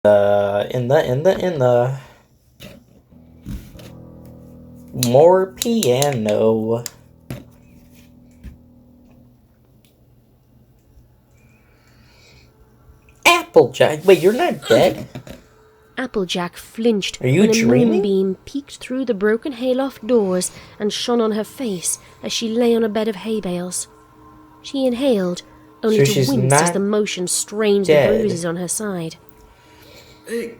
In the more piano. Applejack, wait, you're not dead? Applejack flinched Are you when a dreaming? moonbeam peeked through the broken hayloft doors and shone on her face as she lay on a bed of hay bales. She inhaled, only So to she's wince not as the motion strained the dead. bruises on her side. Hey,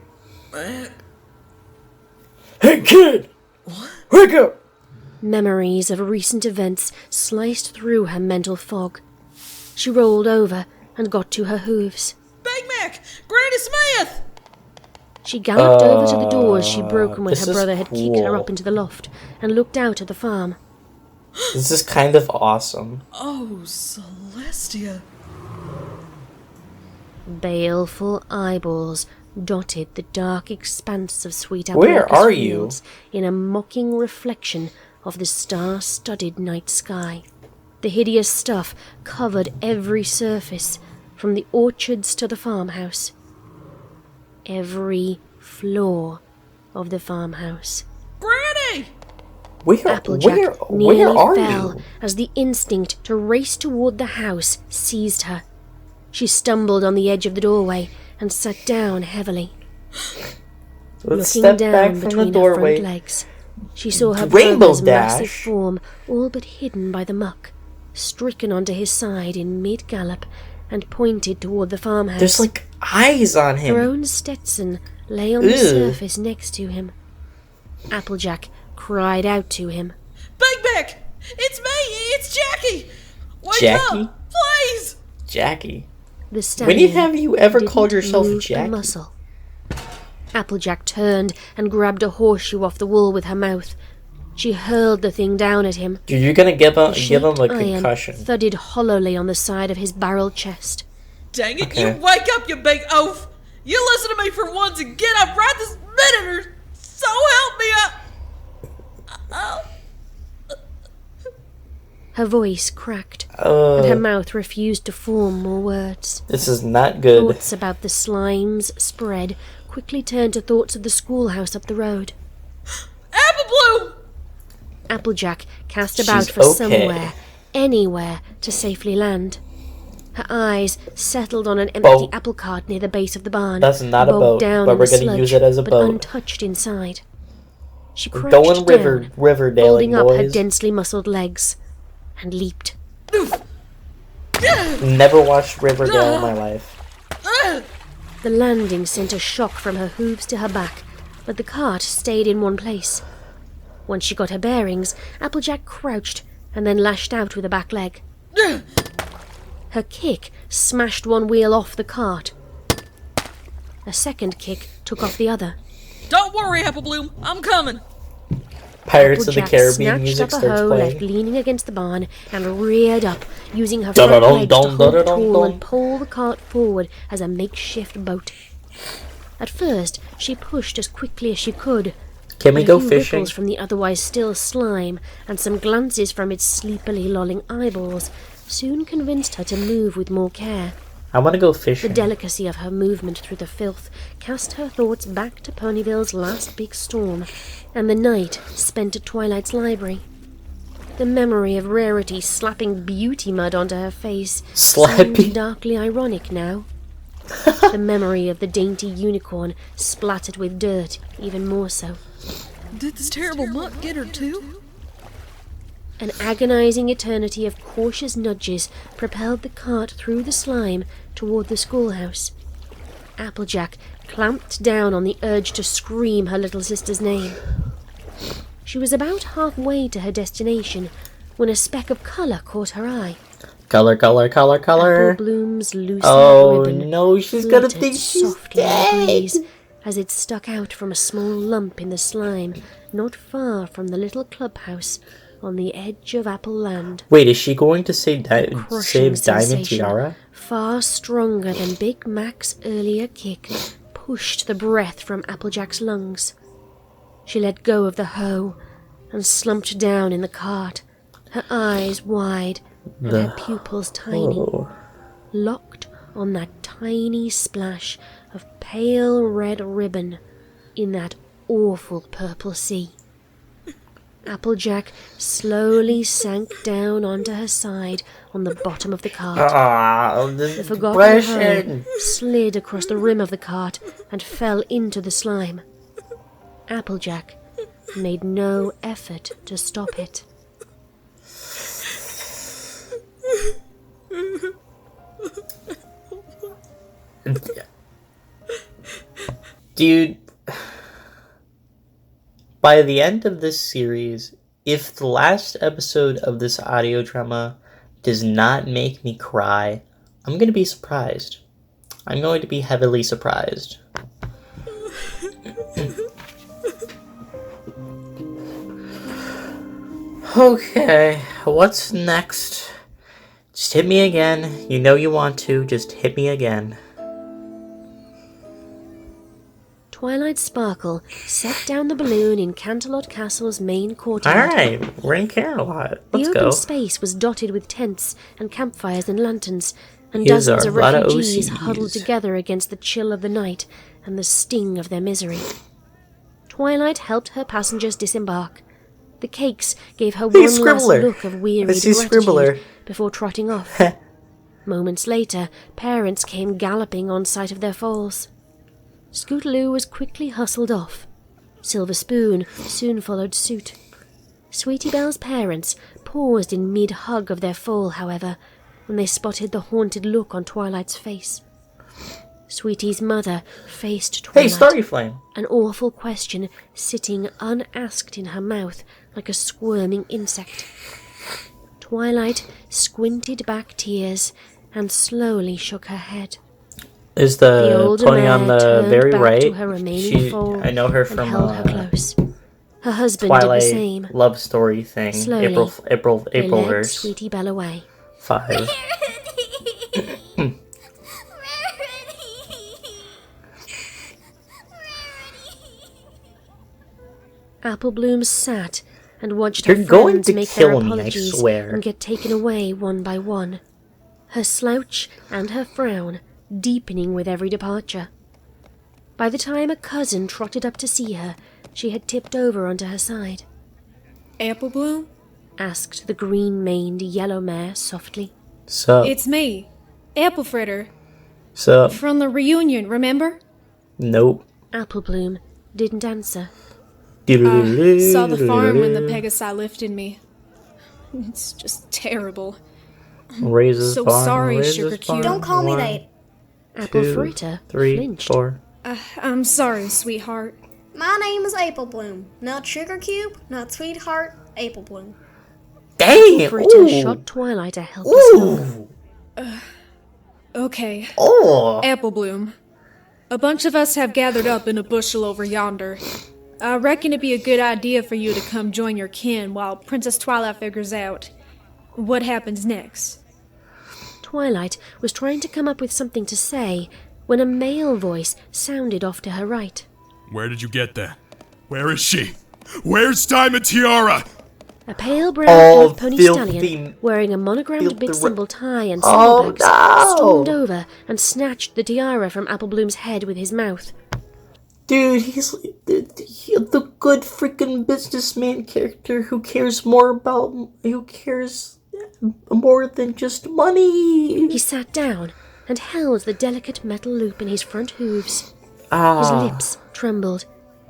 man. Hey kid! What? Wake up! Memories of recent events sliced through her mental fog. She rolled over and got to her hooves. Big Mac! Granny Smith! She galloped over to the doors she'd broken when this her is brother had kicked her cool. up into the loft and looked out at the farm. This is kind of awesome. Oh, Celestia. Baleful eyeballs dotted the dark expanse of Sweet Where Applejack's are you? fields in a mocking reflection of the star-studded night sky. The hideous stuff covered every surface, from the orchards to the farmhouse. Every floor of the farmhouse. Granny! Applejack Where nearly are fell you? as the instinct to race toward the house seized her. She stumbled on the edge of the doorway and sat down heavily. Let's Looking step down back from the between her doorway. front legs, she saw her Rainbow brother's massive Dash. form all but hidden by the muck, stricken onto his side in mid-gallop, and pointed toward the farmhouse. There's like eyes on him. Her own Stetson lay on the Ugh. surface next to him. Applejack cried out to him. Big Mac! It's me! It's Jackie! Wake Jackie? up! Please! Jackie. The When stallion have you ever didn't called yourself move a Jackie? muscle. Applejack turned and grabbed a horseshoe off the wall with her mouth. She hurled the thing down at him. Dude, you're gonna give him The a shaped iron concussion. thudded hollowly on the side of his barrel chest. Dang it, Okay. you wake up, you big oaf! You listen to me for once and get up right this minute or so help me up! Oh. Her voice cracked, and her Uh, mouth refused to form more words. this is not good. Thoughts about the slime's spread quickly turned to thoughts of the schoolhouse up the road. Apple Bloom! Applejack cast about She's for okay. somewhere, anywhere, to safely land. Her eyes settled on an empty Boat. apple cart near the base of the barn. That's not a bogged boat, down but in we're the gonna use sludge, it as a but boat. untouched inside. She We're crouched going down, Riverdale, holding up her boys. densely muscled legs, and leaped. Never watched Riverdale in my life. The landing sent a shock from her hooves to her back, but the cart stayed in one place. Once she got her bearings, Applejack crouched and then lashed out with a back leg. Her kick smashed one wheel off the cart. A second kick took off the other. Don't worry, Apple Bloom, I'm coming. Pirates of the Applejack Caribbean snatched music up a starts hoe playing. left leaning against the barn and reared up, using her front Dun-dun-dun, legs to hold the dun-dun-dun. tool and pull the cart forward as a makeshift boat. At first, she pushed as quickly as she could. Can we but go a few fishing? ripples from the otherwise still slime and some glances from its sleepily lolling eyeballs soon convinced her to move with more care. I want to go The fishing. delicacy of her movement through the filth cast her thoughts back to Ponyville's last big storm, and the night spent at Twilight's library. The memory of Rarity slapping beauty mud onto her face Slapping? seemed darkly ironic now. The memory of the dainty unicorn splattered with dirt even more so. Did this terrible mutt get her too? An agonizing eternity of cautious nudges propelled the cart through the slime toward the schoolhouse. Applejack clamped down on the urge to scream her little sister's name. She was about halfway to her destination when a speck of color caught her eye. Color, color, color, color. Apple Bloom's loose Oh ribbon no, she's gonna fluttered think she's softly in the dead. breeze as it stuck out from a small lump in the slime not far from the little clubhouse on the edge of Apple Land. Wait, is she going to save, Crushing save Diamond sensation, Tiara? far stronger than Big Mac's earlier kick, pushed the breath from Applejack's lungs. She let go of the hoe and slumped down in the cart, her eyes wide and her pupils tiny, Oh. locked on that tiny splash of pale red ribbon in that awful purple sea. Applejack slowly sank down onto her side on the bottom of the cart. The forgotten hoe slid across the rim of the cart and fell into the slime. Applejack made no effort to stop it. Dude, by the end of this series, if the last episode of this audio drama does not make me cry, I'm going to be surprised. I'm going to be heavily surprised. Okay, what's next? Just hit me again. You know you want to. Just hit me again. Twilight Sparkle set down the balloon in Canterlot Castle's main courtyard. Alright, we're in Camelot. Let's the go. open space was dotted with tents and campfires and lanterns, and Here's dozens of a lot of refugees OCs. huddled together against the chill of the night and the sting of their misery. Twilight helped her passengers disembark. The cakes gave her one last Scribbler. look of wearied I see Scribbler. gratitude before trotting off. Moments later, parents came galloping on sight of their foals. Scootaloo was quickly hustled off. Silver Spoon soon followed suit. Sweetie Belle's parents paused in mid-hug of their foal, however, when they spotted the haunted look on Twilight's face. Sweetie's mother faced Hey, Twilight, Starry Flame. an awful question sitting unasked in her mouth like a squirming insect. Twilight squinted back tears and slowly shook her head. Is The the older pony on mare the turned very back right? to her remaining foal I know her and from held her close. Her husband Twilight did the same. love story thing. Slowly, April They led verse Sweetie Belle away. 5. Apple Bloom sat and watched You're her going friends to make their kill me, I apologies swear. and get taken away one by one. Her slouch and her frown deepening with every departure. By the time a cousin trotted up to see her, she had tipped over onto her side. Apple Bloom? Asked the green-maned yellow mare softly. So It's me, Apple Fritter, so from the reunion, remember? nope. Apple Bloom didn't answer. Saw the farm when the Pegasi lifted me. It's just terrible. Raises So farm, sorry, raises Sugar Cube. farm. Don't call me 1, that. Apple 2, Fritter 3, flinched. 4. I'm sorry, sweetheart. My name is Apple Bloom. Not Sugar Cube, not Sweetheart, Apple Bloom. Dang! Fritter Ooh. shot Twilight a helpless look. Ooh! Okay, Oh! Apple Bloom. A bunch of us have gathered up in a bushel over yonder. I reckon it'd be a good idea for you to come join your kin while Princess Twilight figures out what happens next. Twilight was trying to come up with something to say when a male voice sounded off to her right. Where did you get that? Where is she? Where's Diamond Tiara? A pale brown Oh, elf pony filthy- stallion wearing a monogrammed filthy big symbol tie and Oh, saddlebags no! stormed over and snatched the tiara from Apple Bloom's head with his mouth. Dude, he's the good freaking businessman character who cares more than just money. He sat down and held the delicate metal loop in his front hooves. His Ah, lips trembled,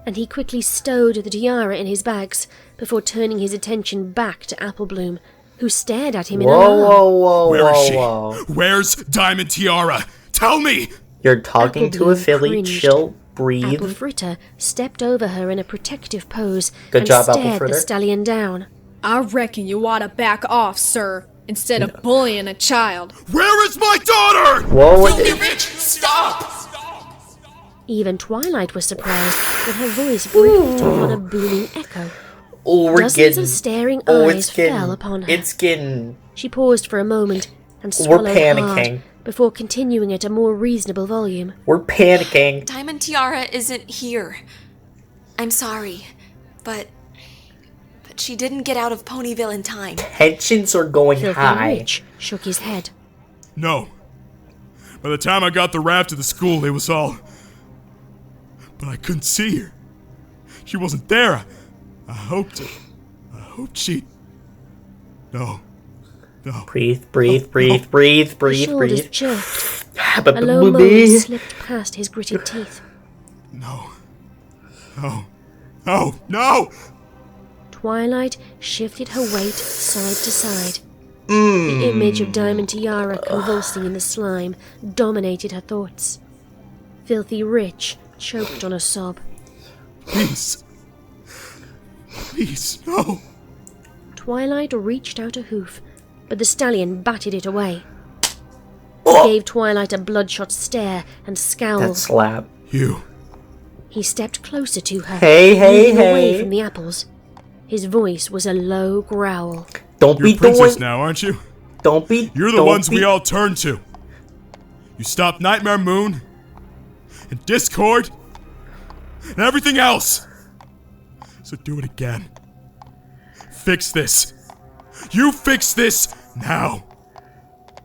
and he quickly stowed the tiara in his bags before turning his attention back to Apple Bloom, who stared at him in whoa, alarm. whoa, Where is whoa, she? whoa! Where's Diamond Tiara? Tell me! You're talking Apple to a Bloom filly. cringed. Chill, breathe. Apple Fritter stepped over her in a protective pose Good and job, Apple stared the Fritter. stallion down. I reckon you ought to back off, sir, instead of bullying a child. Where is my daughter? Whoa! Filthy bitch! Stop! Even Twilight was surprised when her voice breathed on a booming echo. Oh, we're Dozens getting. of staring Oh, eyes it's getting. fell upon her. It's getting. She paused for a moment and We're swallowed panicking. hard before continuing at a more reasonable volume. We're panicking. Diamond Tiara isn't here. I'm sorry, but she didn't get out of Ponyville in time. Tensions are going Filthy high. Rich shook his head. No. By the time I got the raft to the school, it was all but I couldn't see her. She wasn't there. I hoped she'd... No. Breathe. His shoulders jerked. A low moan slipped past his gritted teeth. No. Twilight shifted her weight side to side. The image of Diamond Tiara convulsing in the slime dominated her thoughts. Filthy Rich choked on a sob. Please, no. Twilight reached out a hoof, but the stallion batted it away. He gave Twilight a bloodshot stare and scowled. That slap. You. He stepped closer to her, Hey. away from the apples. His voice was a low growl. Don't You're be princess doing... now, aren't you? Don't be... You're the don't ones be- we all turn to. You stopped Nightmare Moon, and Discord, and everything else. So do it again. Fix this. You fix this now.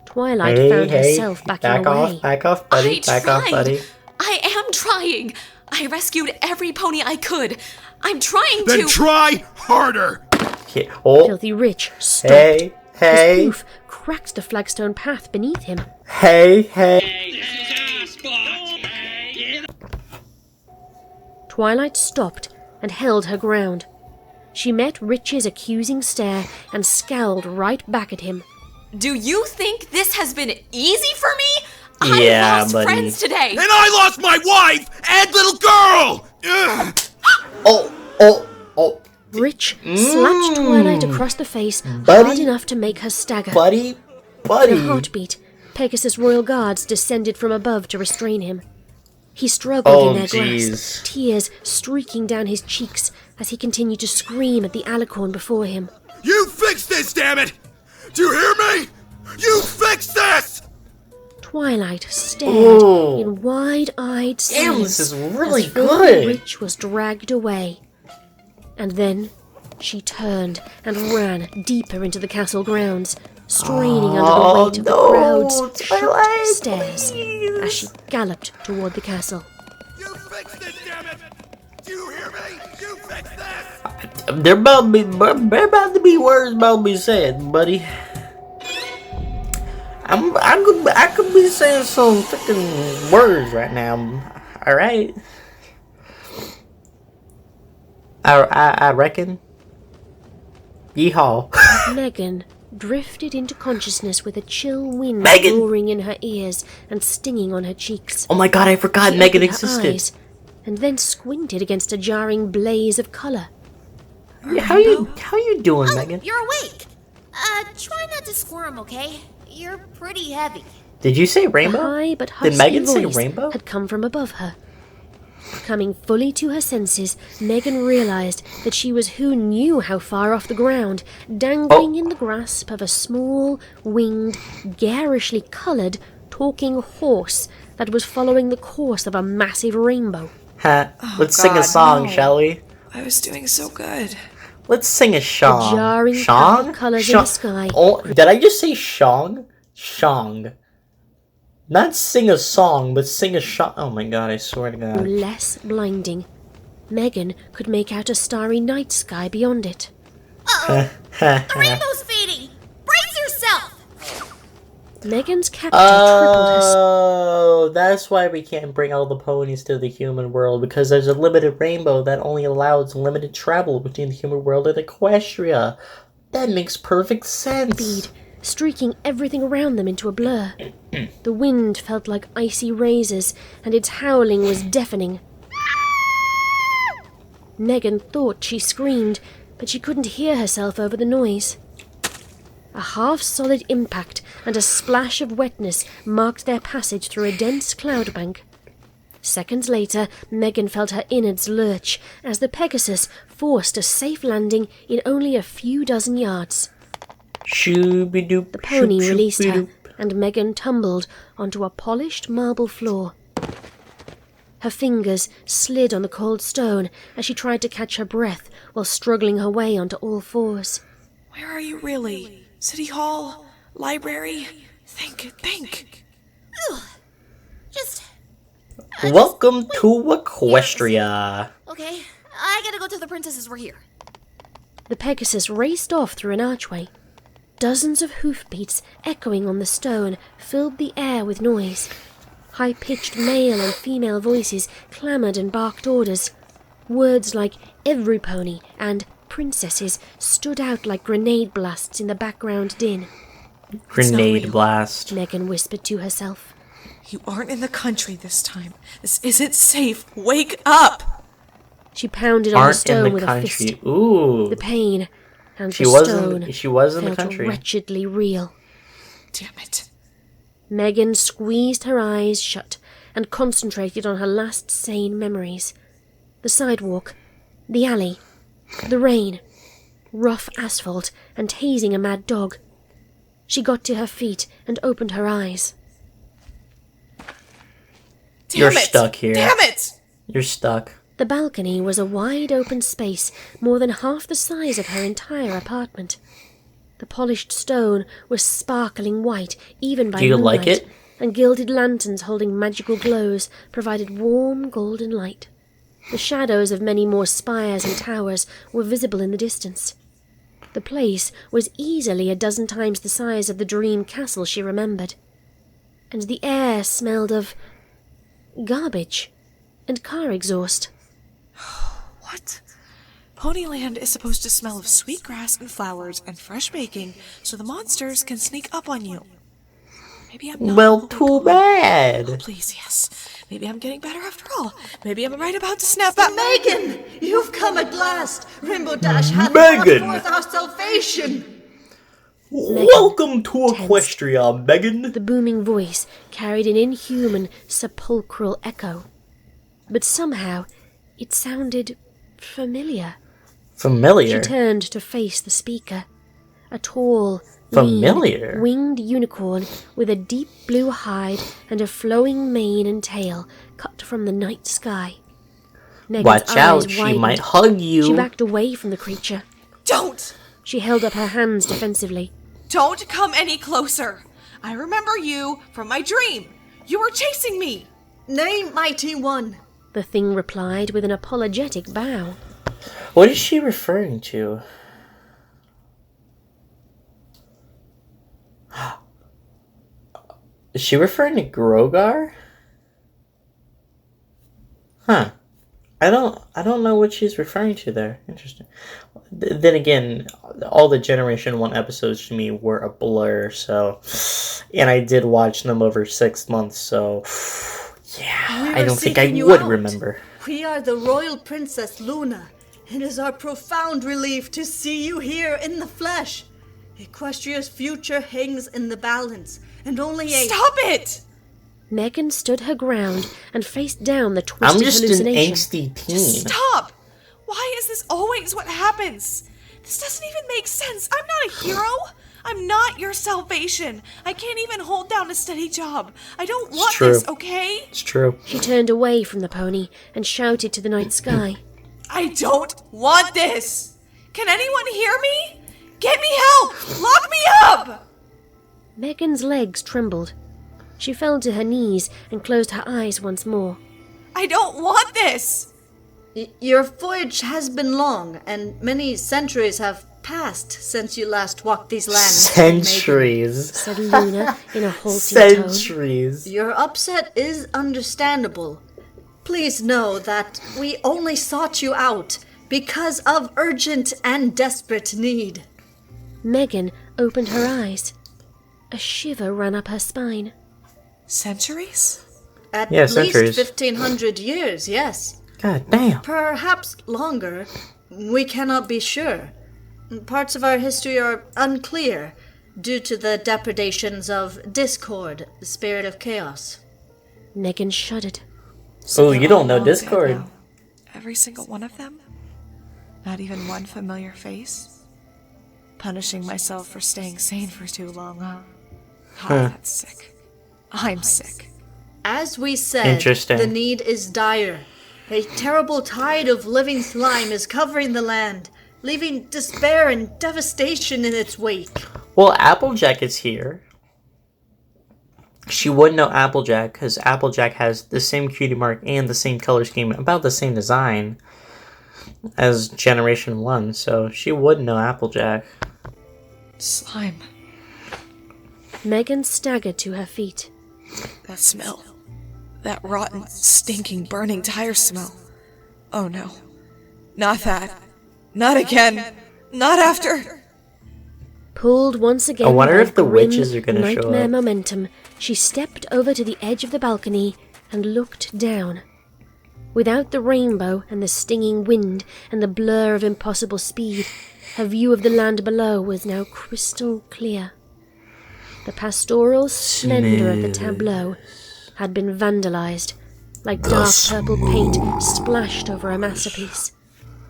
Twilight found herself backing away. Back off, buddy. Back off, buddy. I am trying. I rescued every pony I could. I'm trying to. Then try harder. Okay. Oh, Filthy Rich stopped. hey. His hoof cracked the flagstone path beneath him. Hey. Twilight stopped and held her ground. She met Rich's accusing stare and scowled right back at him. Do you think this has been easy for me? Yeah, I lost buddy. friends today. And I lost my wife and little girl. Ugh. Oh. Rich slapped Twilight across the face hard Buddy. enough to make her stagger. Buddy. In a heartbeat, Pegasus' royal guards descended from above to restrain him. He struggled in their grasp, tears streaking down his cheeks as he continued to scream at the alicorn before him. You fix this, damn it! Do you hear me? You fix this! Twilight stared in wide-eyed silence. Damn, this is really as Filthy good. Rich was dragged away. And then she turned and ran deeper into the castle grounds, straining under the weight of the crowd's shocked stares as she galloped toward the castle. You fix this, damn it! Do you hear me? You fix this! There about to be words about to be said, buddy. I could be saying some freaking words right now. All right. I reckon. Yeehaw. Megan drifted into consciousness with a chill wind Megan! roaring in her ears and stinging on her cheeks. Oh my god, I forgot She Megan opened her existed. eyes and then squinted against a jarring blaze of color. How you doing, Megan? You're awake. Try not to squirm, okay? You're pretty heavy. Did you say A rainbow? high but Did husky Megan say voice rainbow? had come from above her. Coming fully to her senses, Megan realized that she was who knew how far off the ground, dangling in the grasp of a small, winged, garishly coloured, talking horse that was following the course of a massive rainbow. Let's sing a song, shall we? I was doing so good. Let's sing a song. The jarring Shong? colours in the sky. Oh, did I just say shong? Shong. Not sing a song, but sing a shong. Oh my god, I swear to God. Less blinding. Megan could make out a starry night sky beyond it. The rainbow's fading. Brace yourself. Megan's captor tripled her Oh, that's why we can't bring all the ponies to the human world, because there's a limited rainbow that only allows limited travel between the human world and Equestria. That makes perfect sense. speed, streaking everything around them into a blur. The wind felt like icy razors, and its howling was deafening. Megan thought she screamed, but she couldn't hear herself over the noise. A half-solid impact and a splash of wetness marked their passage through a dense cloud bank. Seconds later, Megan felt her innards lurch as the Pegasus forced a safe landing in only a few dozen yards. Shooby-doop, The pony shoop, released her, shoop-a-doop. and Megan tumbled onto a polished marble floor. Her fingers slid on the cold stone as she tried to catch her breath while struggling her way onto all fours. Where are you really? City Hall? Library? Think. Just Welcome to Equestria. Okay, I gotta go tell the princesses we're here. The Pegasus raced off through an archway. Dozens of hoofbeats echoing on the stone filled the air with noise. High-pitched male and female voices clamoured and barked orders. Words like every pony and princesses stood out like grenade blasts in the background din. Grenade blast. Megan whispered to herself. You aren't in the country this time. This isn't safe. Wake up! She pounded on the stone with a fist. Ooh. The pain and She the was in the felt country. wretchedly real. Damn it. Megan squeezed her eyes shut and concentrated on her last sane memories. The sidewalk, the alley, the rain, rough asphalt, and hazing a mad dog. She got to her feet and opened her eyes. You're stuck here. Damn it! You're stuck. The balcony was a wide open space, more than half the size of her entire apartment. The polished stone was sparkling white, even by Do you moonlight, like it? and gilded lanterns holding magical glows provided warm golden light. The shadows of many more spires and towers were visible in the distance. The place was easily a dozen times the size of the dream castle she remembered. And the air smelled of garbage and car exhaust. What? Ponyland is supposed to smell of sweet grass and flowers and fresh baking so the monsters can sneak up on you. Maybe I'm not. Well, too bad. Please, yes. Maybe I'm getting better after all. Maybe I'm right about to snap out. Megan, you've come at last. Rainbow Dash hath Megan. brought forth our salvation. Welcome to Equestria, Megan. The booming voice carried an inhuman, sepulchral echo. But somehow, it sounded familiar. Familiar. She turned to face the speaker. A tall, Familiar. lean, winged unicorn with a deep blue hide and a flowing mane and tail cut from the night sky. Megan's Watch out, eyes she widened. might hug you. She backed away from the creature. Don't! She held up her hands defensively. Don't come any closer. I remember you from my dream. You were chasing me. Nay, mighty one. The thing replied with an apologetic bow. What is she referring to? Is she referring to Grogar? Huh. I don't know what she's referring to there. Interesting. Then again, all the Generation 1 episodes to me were a blur, so... And I did watch them over 6 months, so... Yeah, I don't think I would remember. We are the royal princess Luna. It is our profound relief to see you here in the flesh. Equestria's future hangs in the balance, and only a... Stop it! Megan stood her ground and faced down the twisted I'm just an hallucination. angsty teen. Stop! Why is this always what happens? This doesn't even make sense. I'm not a hero. I'm not your salvation. I can't even hold down a steady job. I don't want this, okay? It's true. She turned away from the pony and shouted to the night sky. I don't want this. Can anyone hear me? Get me help! Lock me up! Megan's legs trembled. She fell to her knees and closed her eyes once more. I don't want this! Your voyage has been long, and many centuries have passed since you last walked these lands. Centuries. Said Luna in a halting tone. Centuries. Your upset is understandable. Please know that we only sought you out because of urgent and desperate need. Megan opened her eyes. A shiver ran up her spine. Centuries? At Yeah, least centuries. 1,500 years, yes. God damn. Perhaps longer. We cannot be sure. Parts of our history are unclear due to the depredations of Discord, the spirit of chaos. Megan shuddered. Oh, you don't know All dead Discord. now. Every single one of them? Not even one familiar face? Punishing myself for staying sane for too long, huh? Oh, that's sick. I'm sick. As we said, Interesting. the need is dire. A terrible tide of living slime is covering the land, leaving despair and devastation in its wake. Well, Applejack is here. she wouldn't know Applejack because Applejack has the same cutie mark and the same color scheme, about the same design as Generation 1, so she would know Applejack. Slime. Megan staggered to her feet. That smell. That rotten, stinking, burning tire smell. Oh no. Not that. Not again. Not after. Pulled once again I wonder by if the grim witches are gonna show nightmare up. momentum, she stepped over to the edge of the balcony and looked down. Without the rainbow and the stinging wind and the blur of impossible speed, her view of the land below was now crystal clear. The pastoral splendor of the tableau had been vandalized, like dark purple paint splashed over a masterpiece.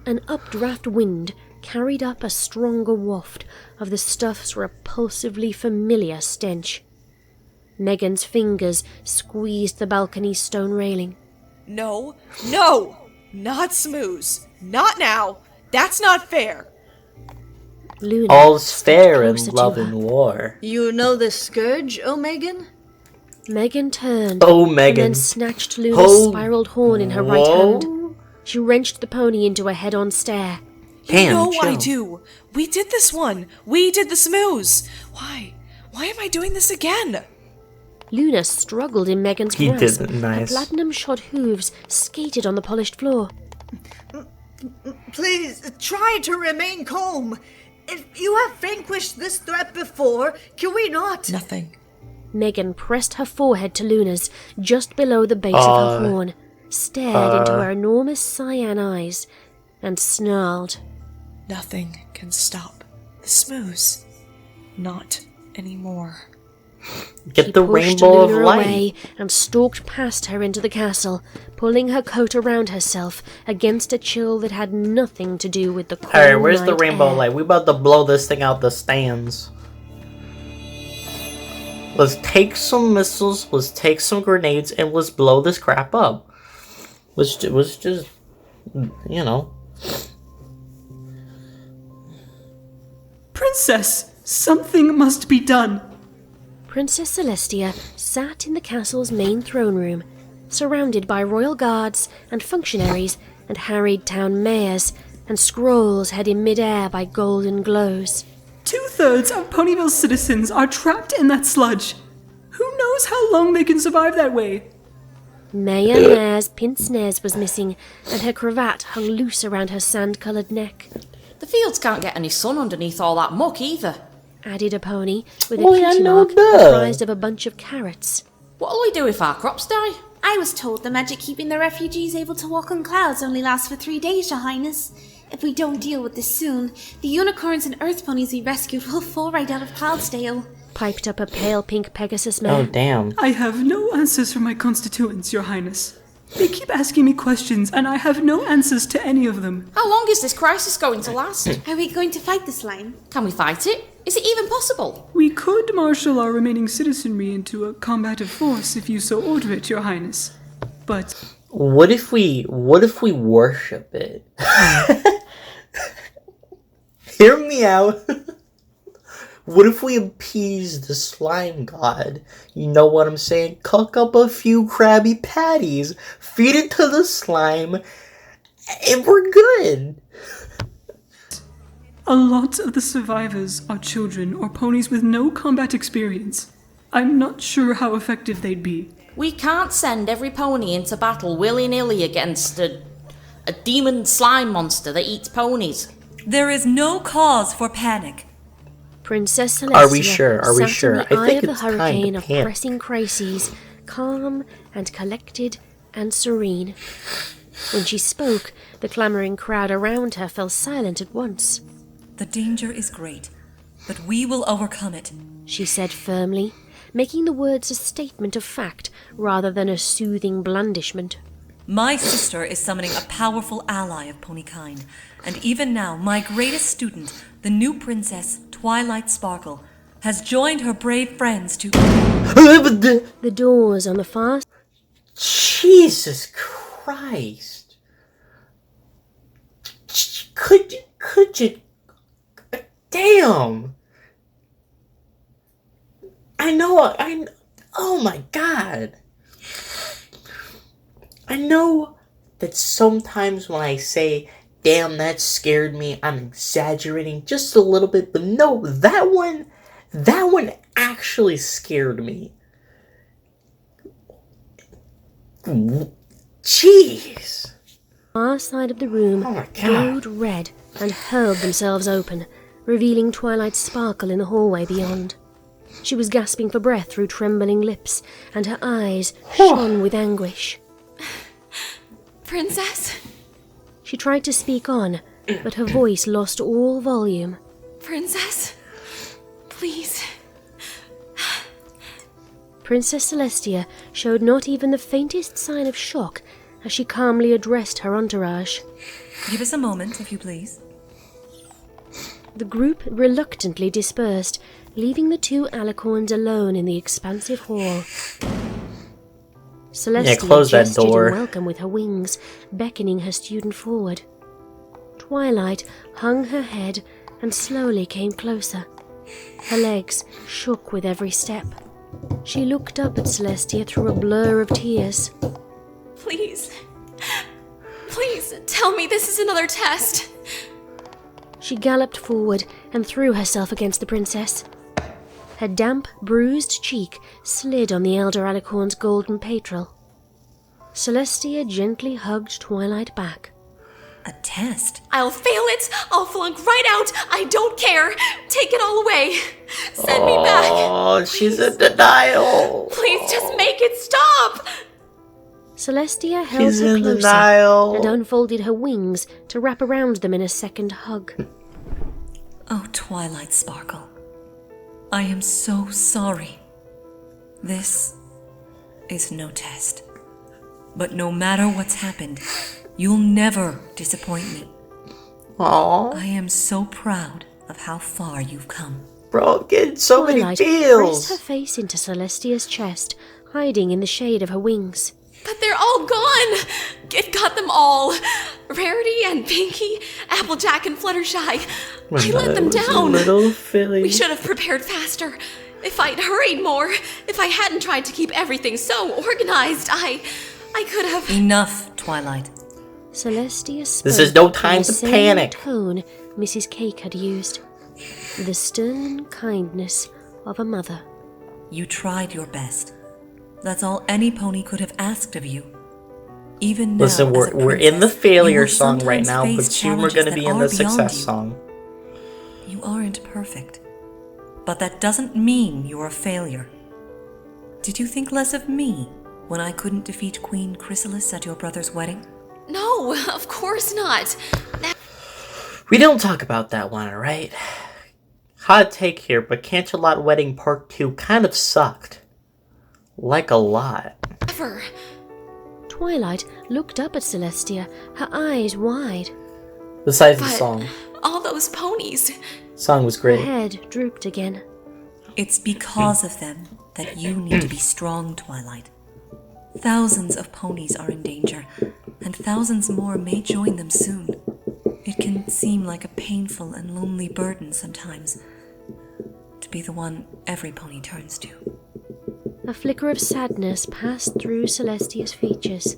An updraft wind carried up a stronger waft of the stuff's repulsively familiar stench. Megan's fingers squeezed the balcony's stone railing. No. No! Not Smooze. Not now. That's not fair. Luna All's stepped fair in closer to love her. and war. You know this scourge, oh Megan? Megan turned Oh, and Megan. then snatched Luna's Oh, spiraled horn in her right whoa. hand. She wrenched the pony into a head-on stare. Pam, No, chill. I do. We did this one. We did the Smooze. Why? Why am I doing this again? Luna struggled in Megan's He grasp. did it nice. Her platinum-shod hooves skated on the polished floor. Please, try to remain calm. If you have vanquished this threat before, can we not? Nothing. Megan pressed her forehead to Luna's, just below the base of her horn, stared into her enormous cyan eyes, and snarled. Nothing can stop the Smooze. Not anymore. Get She the pushed rainbow of Luna light. away and stalked past her into the castle, pulling her coat around herself against a chill that had nothing to do with the cold Alright, where's the night rainbow air. light? We about to blow this thing out the stands. Let's take some missiles, let's take some grenades, and let's blow this crap up. Let's just, you know. Princess, something must be done. Princess Celestia sat in the castle's main throne room, surrounded by royal guards and functionaries and harried town mayors, and scrolls held in mid-air by golden glows. 2/3 of Ponyville's citizens are trapped in that sludge. Who knows how long they can survive that way? Mayor Nair's pince nez was missing, and her cravat hung loose around her sand-coloured neck. The fields can't get any sun underneath all that muck either. Added a pony with a Oh, yeah, cutie no mark duh. comprised of a bunch of carrots. What'll we do if our crops die? I was told the magic keeping the refugees able to walk on clouds only lasts for 3 days, Your Highness. If we don't deal with this soon, the unicorns and earth ponies we rescued will fall right out of Cloudsdale. Piped up a pale pink Pegasus Oh, mare. damn. I have no answers for my constituents, Your Highness. They keep asking me questions, and I have no answers to any of them. How long is this crisis going to last? Are we going to fight the slime? Can we fight it? Is it even possible? We could marshal our remaining citizenry into a combative force if you so order it, Your Highness. But What if we worship it? Hear me out. What if we appease the slime god? You know what I'm saying? Cook up a few Krabby Patties, feed it to the slime, and we're good. a lot of the survivors are children or ponies with no combat experience. I'm not sure how effective they'd be. We can't send every pony into battle willy-nilly against a demon slime monster that eats ponies. There is no cause for panic. Princess Celestia Are we sure? Are we sat sure? in I the eye think of the it's time to hurricane of panic. pressing crises, calm and collected and serene. When she spoke, the clamouring crowd around her fell silent at once. The danger is great, but we will overcome it. She said firmly, making the words a statement of fact rather than a soothing blandishment. My sister is summoning a powerful ally of ponykind, and even now my greatest student, the new princess, Twilight Sparkle, has joined her brave friends to... The doors on the far... Jesus Christ. Could you... Damn. I know, Oh my god. I know that sometimes when I say, damn, that scared me, I'm exaggerating just a little bit, but no, that one actually scared me. Jeez. Our side of the room glowed red and hurled themselves open, revealing Twilight's sparkle in the hallway beyond. She was gasping for breath through trembling lips, and her eyes shone with anguish. Princess? She tried to speak on, but her voice lost all volume. Princess? Please. Princess Celestia showed not even the faintest sign of shock as she calmly addressed her entourage. Give us a moment, if you please. The group reluctantly dispersed, leaving the two alicorns alone in the expansive hall. Celestia close that gestured door. in welcome with her wings, beckoning her student forward. Twilight hung her head and slowly came closer. Her legs shook with every step. She looked up at Celestia through a blur of tears. Please. Please, tell me this is another test. She galloped forward and threw herself against the princess. Her damp, bruised cheek slid on the elder alicorn's golden petrel. Celestia gently hugged Twilight back. A test? I'll fail it. I'll flunk right out. I don't care. Take it all away. Send me back. Oh, she's in denial. Please just make it stop. Celestia held She's her in closer denial. and unfolded her wings to wrap around them in a second hug. Oh, Twilight Sparkle. I am so sorry. This is no test. But no matter what's happened, you'll never disappoint me. Aww. I am so proud of how far you've come. Bro, I'm getting so many Twilight feels. pressed her face into Celestia's chest, hiding in the shade of her wings. But they're all gone. It got them all. Rarity and Pinky, Applejack and Fluttershy. I let them down. Little Philly. We should have prepared faster. If I'd hurried more, if I hadn't tried to keep everything so organized, I could have... Enough, Twilight. Celestia spoke This is no in time the to same panic. tone Mrs. Cake had used. The stern kindness of a mother. You tried your best. That's all any pony could have asked of you. Even now, Listen, as a we're in the princess, failure you will song right sometimes now, face but soon we're challenges going to that be in are the beyond success you. song. You aren't perfect. But that doesn't mean you're a failure. Did you think less of me when I couldn't defeat Queen Chrysalis at your brother's wedding? No, of course not. We don't talk about that one, alright? Hot take here, but Canterlot Wedding Part 2 kind of sucked. Like a lot. Never. Twilight looked up at Celestia, her eyes wide. Besides the But song. all those ponies. Song was Her great. head drooped again. It's because of them that you need to be strong, Twilight. Thousands of ponies are in danger, and thousands more may join them soon. It can seem like a painful and lonely burden sometimes, to be the one every pony turns to. A flicker of sadness passed through Celestia's features.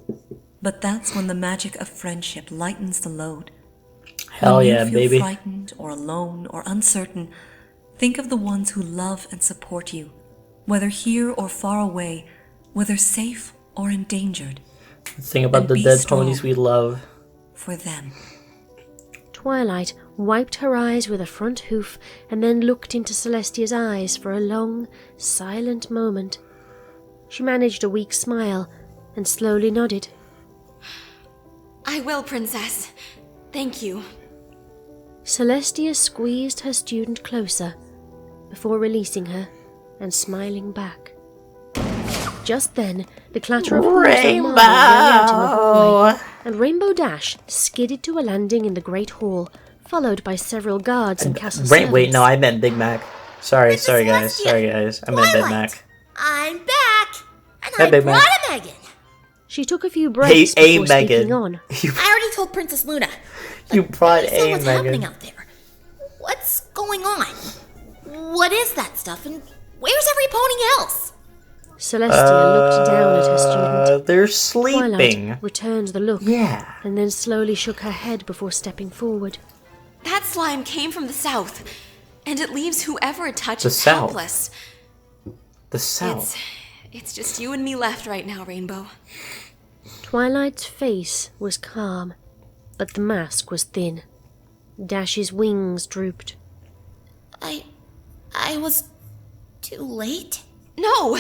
But that's when the magic of friendship lightens the load. Hell When yeah, you feel baby. frightened or alone or uncertain, think of the ones who love and support you, whether here or far away, whether safe or endangered. Think about And the be dead strong. ponies we love. For them. Twilight wiped her eyes with a front hoof and then looked into Celestia's eyes for a long, silent moment. She managed a weak smile and slowly nodded. I will, Princess. Thank you. Celestia squeezed her student closer before releasing her and smiling back. Just then, the clatter of hooves and marble rang out in the hallway, and Rainbow Dash skidded to a landing in the Great Hall, followed by several guards and castle servants. Wait, no, I meant Big Mac. Sorry guys. I meant Big Mac. I'm back, and Hey, I Big brought Mac. a Megan. She took a few breaths Hey, before Megan. speaking on. I already told Princess Luna. You brought So a what's happening Megan. out there? What's going on? What is that stuff, and where's every pony else? Celestia looked down at her student. They're sleeping. Twilight returned the look. Yeah. And then slowly shook her head before stepping forward. That slime came from the south, and it leaves whoever it touches The south. helpless. The south. It's just you and me left right now, Rainbow. Twilight's face was calm, but the mask was thin. Dash's wings drooped. I was too late? No!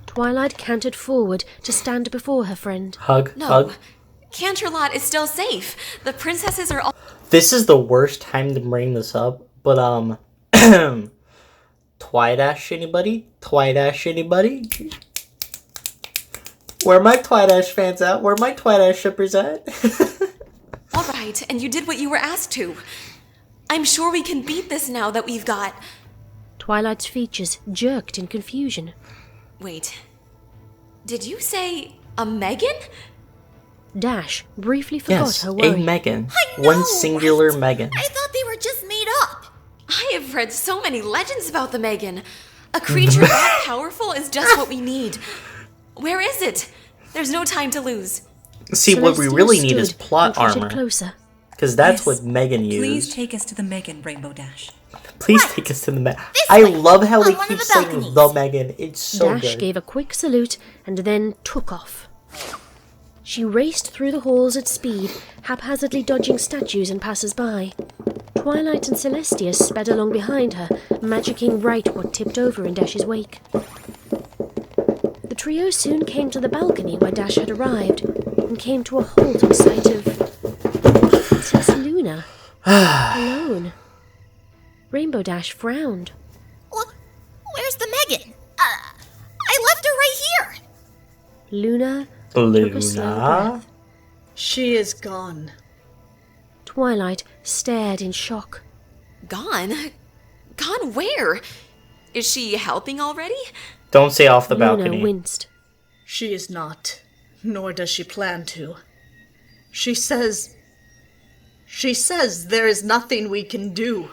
Twilight cantered forward to stand before her friend. Hug. No. Hug. Canterlot is still safe. The princesses are all... This is the worst time to bring this up, but Twidash anybody? Twidash anybody? Where are my Twidash fans at? Where are my Twidash shippers at? All right, and you did what you were asked to. I'm sure we can beat this now that we've got... Twilight's features jerked in confusion. Wait. Did you say a Megan? Dash briefly forgot Yes, her a worry. Megan. I know, One singular right? Megan. I thought they were just made up. I have read so many legends about the Megan. A creature that powerful is just what we need. Where is it? There's no time to lose. See, what we Celestia really need is stood plot and trotted armor. closer. Because that's Yes. what Megan used. Please take us to the Megan, Rainbow Dash. Please take us to the Megan. This I way, love how on they one of keep the saying balconies. the Megan. It's so Dash good. gave a quick salute and then took off. She raced through the halls at speed, haphazardly dodging statues and passers-by. Twilight and Celestia sped along behind her, magicking right what tipped over in Dash's wake. The trio soon came to the balcony where Dash had arrived, and came to a halt in sight of Princess Luna, alone. Rainbow Dash frowned. Where's the Megan? I left her right here. Luna took a slow breath. She is gone. Twilight stared in shock. Gone? Gone where? Is she helping already? Don't say off the Luna balcony. winced. She is not, nor does she plan to. She says there is nothing we can do.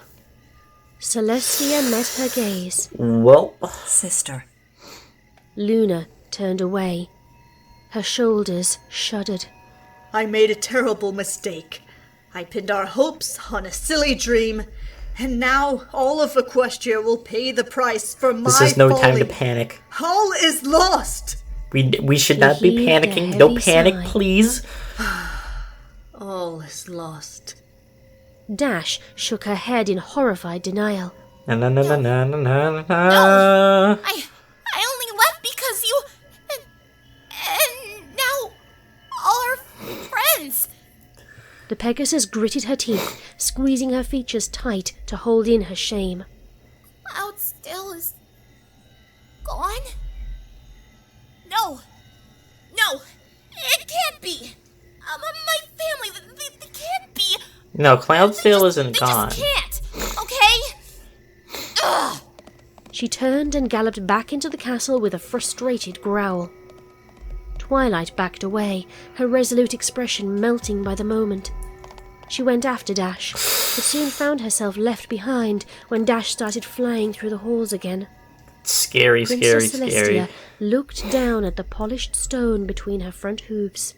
Celestia met her gaze. Well, Sister. Luna turned away. Her shoulders shuddered. I made a terrible mistake. I pinned our hopes on a silly dream, and now all of Equestria will pay the price for my this is no time to folly. panic. All is lost. We should not be He heaved a panicking. No heavy panic, sigh. please. All is lost. Dash shook her head in horrified denial. Na na na na na na na na. I only left because you... And now... all our friends... The Pegasus gritted her teeth, squeezing her features tight to hold in her shame. Cloud still is... gone? No. No. It can't be. My family, they can't be. No, Cloudsdale isn't They gone. just can't. Okay? Ugh. She turned and galloped back into the castle with a frustrated growl. Twilight backed away, her resolute expression melting by the moment. She went after Dash, but soon found herself left behind when Dash started flying through the halls again. Scary, scary, Princess scary. Celestia looked down at the polished stone between her front hooves.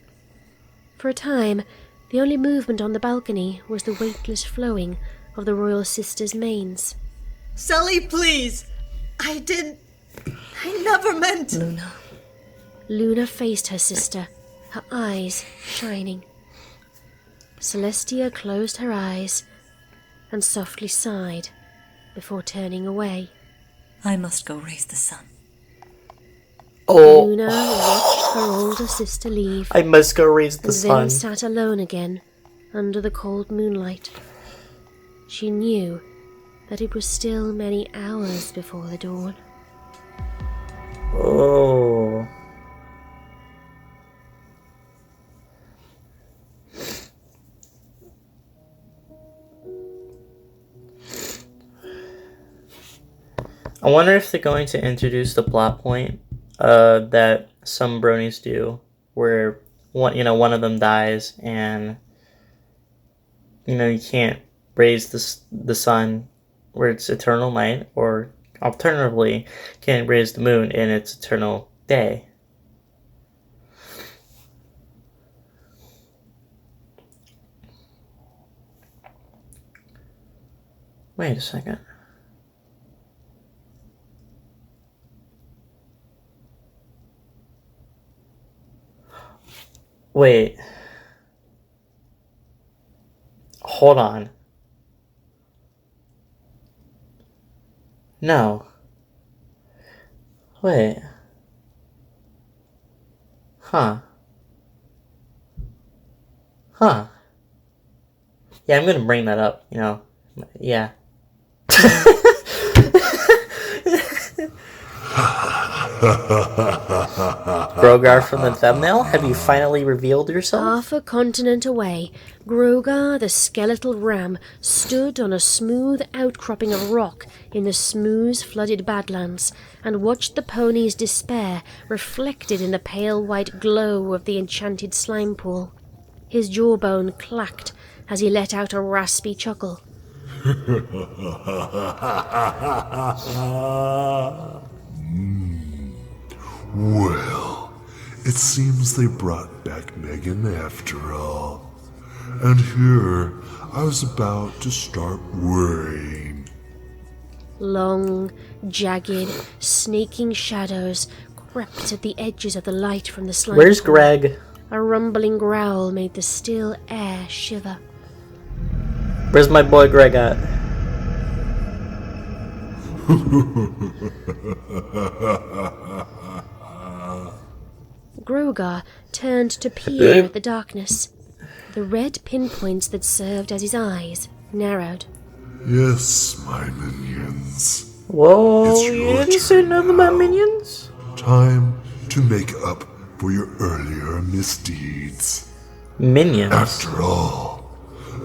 For a time, the only movement on the balcony was the weightless flowing of the royal sisters' manes. Sully, please. I never meant... Luna. Luna faced her sister, her eyes shining. Celestia closed her eyes and softly sighed before turning away. I must go raise the sun. Oh, Luna watched her older sister leave I must go raise the and sun. then sat alone again under the cold moonlight. She knew that it was still many hours before the dawn. Oh. I wonder if they're going to introduce the plot point that some bronies do, where one of them dies, and you can't raise the sun where it's eternal night, or Alternatively, can raise the moon in its eternal day. Wait a second. Wait. Hold on. No. Wait. Huh. Huh. Yeah, I'm gonna bring that up, you know. Yeah. Grogar from the thumbnail, have you finally revealed yourself? Half a continent away, Grogar, the skeletal ram, stood on a smooth outcropping of rock in the smooth, flooded Badlands and watched the pony's despair reflected in the pale white glow of the enchanted slime pool. His jawbone clacked as he let out a raspy chuckle. Well, it seems they brought back Megan after all. And here, I was about to start worrying. Long, jagged, snaking shadows crept at the edges of the light from the slime Where's pool. Greg? A rumbling growl made the still air shiver. Where's my boy Greg at? Grogar turned to peer at the darkness. The red pinpoints that served as his eyes narrowed. Yes, my minions. Whoa, It's you your didn't say nothing about minions? Time to make up for your earlier misdeeds. Minions? After all,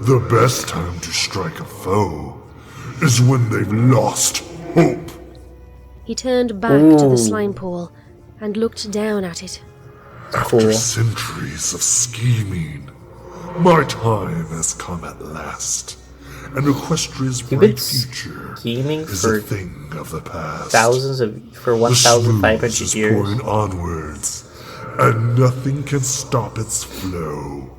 the best time to strike a foe is when they've lost hope. He turned back to the slime pool and looked down at it. After centuries of scheming, my time has come at last, and Equestria's bright future is a thing of the past. For 1,500 the smooth years. Is pouring onwards, and nothing can stop its flow.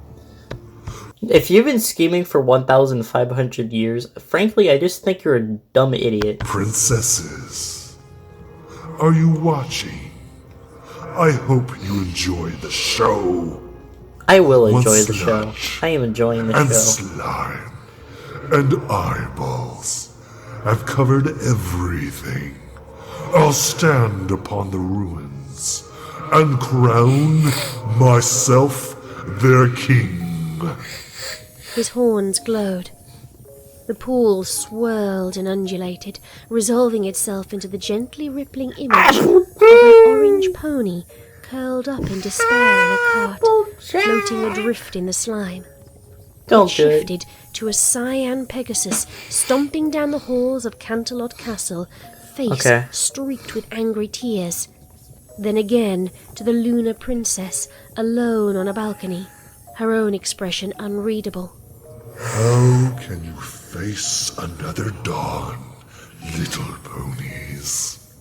If you've been scheming for 1,500 years, frankly, I just think you're a dumb idiot. Princesses, are you watching? I hope you enjoyed the show. I will enjoy the show. I am enjoying the and show. Slime and eyeballs have covered everything. I'll stand upon the ruins and crown myself their king. His horns glowed. The pool swirled and undulated, resolving itself into the gently rippling image of an orange pony curled up in despair in a cart, floating adrift in the slime. It shifted to a cyan Pegasus stomping down the halls of Canterlot Castle, face streaked with angry tears. Then again to the Lunar Princess, alone on a balcony, her own expression unreadable. How can you face another dawn, little ponies?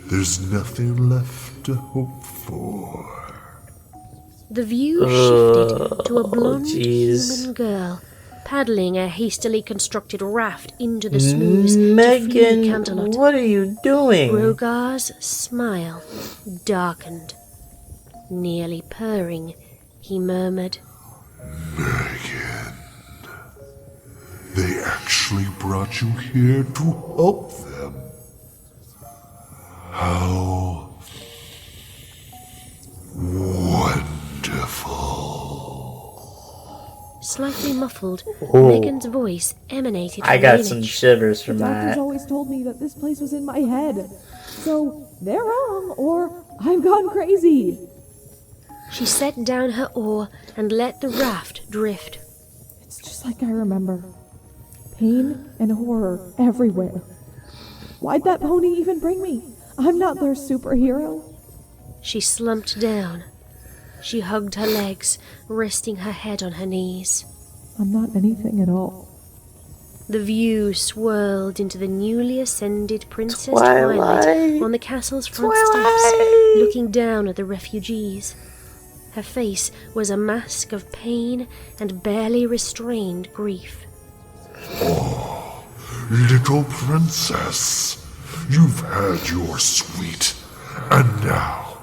There's nothing left to hope for. The view shifted to a blonde human girl paddling a hastily constructed raft into the smooth Megan, Canterlot. what are you doing? Grogar's smile darkened. Nearly purring, he murmured, Megan, they actually brought you here to help them. How wonderful. Slightly muffled, Ooh. Megan's voice emanated from I got the some image. shivers from The doctors that. always told me that this place was in my head. So they're wrong, or I've gone crazy. She set down her oar and let the raft drift. It's just like I remember. Pain and horror everywhere. Why'd that pony even bring me? I'm not their superhero. She slumped down. She hugged her legs, resting her head on her knees. I'm not anything at all. The view swirled into the newly ascended Princess Twilight on the castle's front steps, looking down at the refugees. Her face was a mask of pain and barely restrained grief. Oh, little princess, you've had your sweet, and now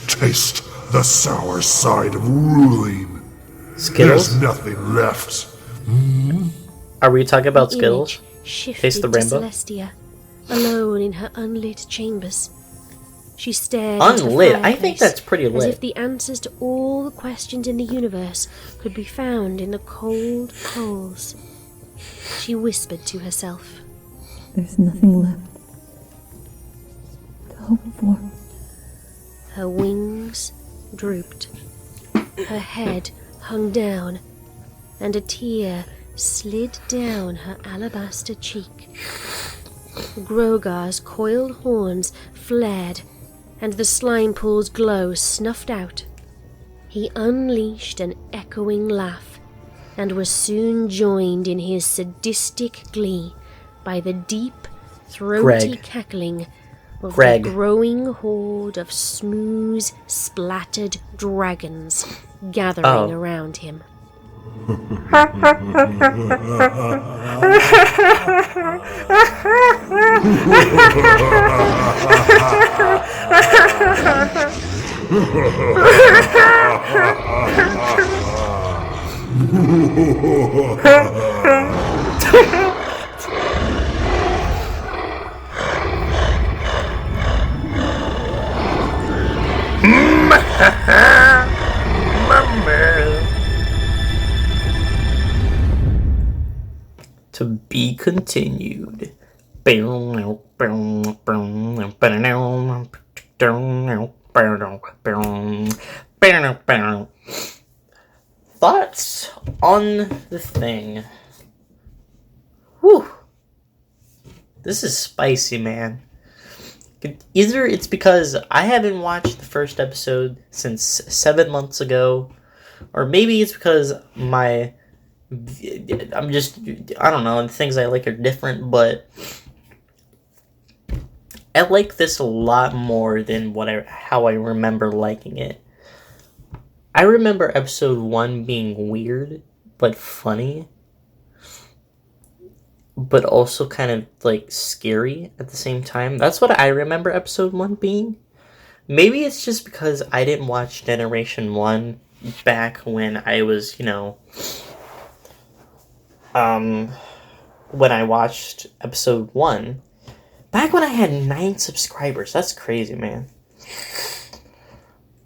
taste the sour side of ruling. Skittles? There's nothing left. Are we talking about The Skittles? image shifted Taste the to rainbow? Celestia, alone in her unlit chambers. She stared Unlit? into the I think fireplace that's pretty as lit. if the answers to all the questions in the universe could be found in the cold coals. She whispered to herself. There's nothing left to hope for. Her wings drooped. Her head hung down, and a tear slid down her alabaster cheek. Grogar's coiled horns flared, and the slime pool's glow snuffed out. He unleashed an echoing laugh, and was soon joined in his sadistic glee by the deep, throaty cackling of the growing horde of smooth, splattered dragons gathering around him. To be continued. Thoughts on the thing? Whew. This is spicy, man. Either it's because I haven't watched the first episode since 7 months ago, or maybe it's because I don't know, the things I like are different, but I like this a lot more than how I remember liking it. I remember episode 1 being weird, but funny, but also kind of like scary at the same time. That's what I remember episode 1 being. Maybe it's just because I didn't watch Generation 1 back when I was, when I watched episode 1, back when I had 9 subscribers. That's crazy, man.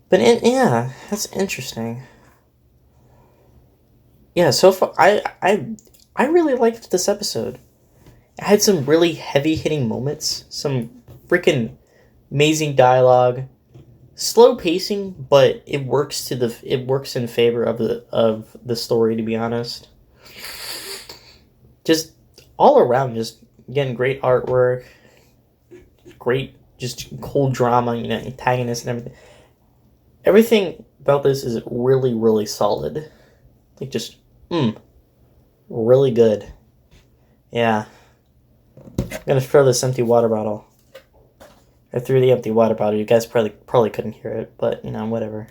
But yeah, that's interesting. Yeah, so far I really liked this episode. It had some really heavy-hitting moments, some freaking amazing dialogue, slow pacing, but it works in favor of the story, to be honest. Just all around, just again, great artwork, great, just cool drama, antagonists and everything. Everything about this is really, really solid. Like, just, really good. Yeah. I'm gonna throw this empty water bottle. I threw the empty water bottle. You guys probably couldn't hear it, but, whatever.